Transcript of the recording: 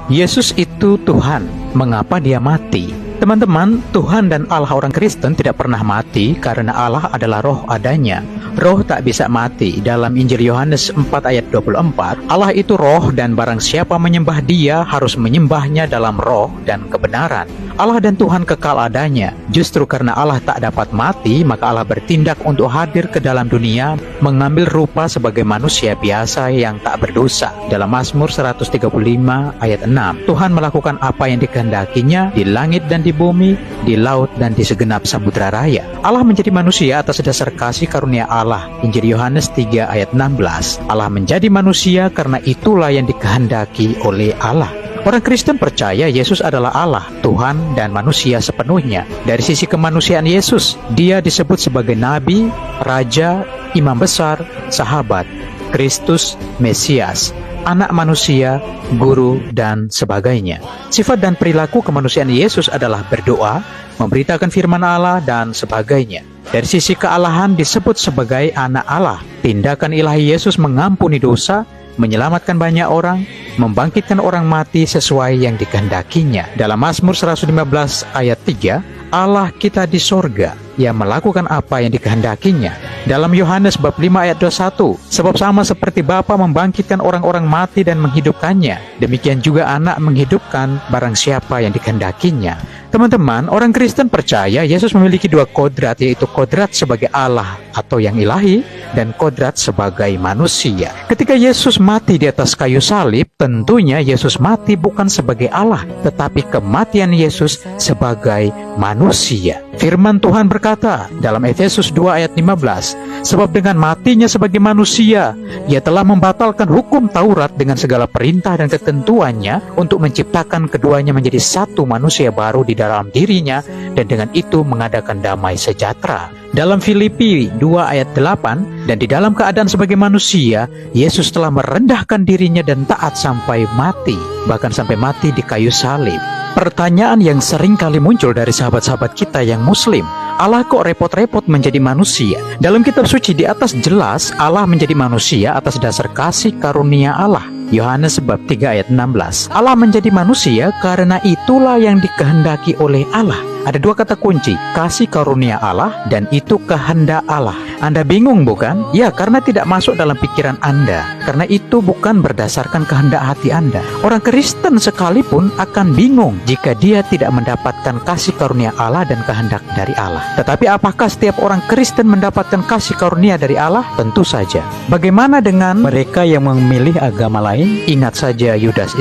Yesus itu Tuhan. Mengapa dia mati? Teman-teman, Tuhan dan Allah orang Kristen tidak pernah mati karena Allah adalah roh adanya. Roh tak bisa mati. Dalam Injil Yohanes 4 ayat 24, Allah itu roh dan barang siapa menyembah dia harus menyembahnya dalam roh dan kebenaran. Allah dan Tuhan kekal adanya. Justru karena Allah tak dapat mati, maka Allah bertindak untuk hadir ke dalam dunia, mengambil rupa sebagai manusia biasa yang tak berdosa. Dalam Mazmur 135 ayat 6, Tuhan melakukan apa yang dikehendakinya di langit dan di bumi, di laut dan di segenap samudra raya. Allah menjadi manusia atas dasar kasih karunia Allah. Injil Yohanes 3 ayat 16. Allah menjadi manusia karena itulah yang dikehendaki oleh Allah. Orang Kristen percaya Yesus adalah Allah, Tuhan dan manusia sepenuhnya. Dari sisi kemanusiaan Yesus, dia disebut sebagai Nabi, Raja, Imam Besar, Sahabat, Kristus, Mesias, Anak manusia, Guru, dan sebagainya. Sifat dan perilaku kemanusiaan Yesus adalah berdoa, memberitakan firman Allah, dan sebagainya. Dari sisi kealahan disebut sebagai Anak Allah. Tindakan ilahi Yesus mengampuni dosa, menyelamatkan banyak orang, membangkitkan orang mati sesuai yang dikehendakinya. Dalam Mazmur 115 ayat 3, Allah kita di sorga yang melakukan apa yang dikehendakinya. Dalam Yohanes bab 5 ayat 21, sebab sama seperti Bapa membangkitkan orang-orang mati dan menghidupkannya, demikian juga Anak menghidupkan barang siapa yang dikehendakinya. Teman-teman, orang Kristen percaya Yesus memiliki dua kodrat, yaitu kodrat sebagai Allah atau yang ilahi dan kodrat sebagai manusia. Ketika Yesus mati di atas kayu salib, tentunya Yesus mati bukan sebagai Allah, tetapi kematian Yesus sebagai manusia. Firman Tuhan berkata dalam Efesus 2 ayat 15, sebab dengan matinya sebagai manusia, ia telah membatalkan hukum Taurat dengan segala perintah dan ketentuannya untuk menciptakan keduanya menjadi satu manusia baru di dalam dirinya, dan dengan itu mengadakan damai sejahtera. Dalam Filipi 2 ayat 8, dan di dalam keadaan sebagai manusia, Yesus telah merendahkan dirinya dan taat sampai mati, bahkan sampai mati di kayu salib. Pertanyaan yang sering kali muncul dari sahabat-sahabat kita yang Muslim, Allah kok repot-repot menjadi manusia? Dalam kitab suci di atas jelas Allah menjadi manusia atas dasar kasih karunia Allah. Yohanes bab 3 ayat 16. Allah menjadi manusia karena itulah yang dikehendaki oleh Allah. Ada dua kata kunci, kasih karunia Allah dan itu kehendak Allah. Anda bingung bukan? Ya, karena tidak masuk dalam pikiran Anda. Karena itu bukan berdasarkan kehendak hati Anda. Orang Kristen sekalipun akan bingung jika dia tidak mendapatkan kasih karunia Allah dan kehendak dari Allah. Tetapi apakah setiap orang Kristen mendapatkan kasih karunia dari Allah? Tentu saja. Bagaimana dengan mereka yang memilih agama lain? Ingat saja Yudas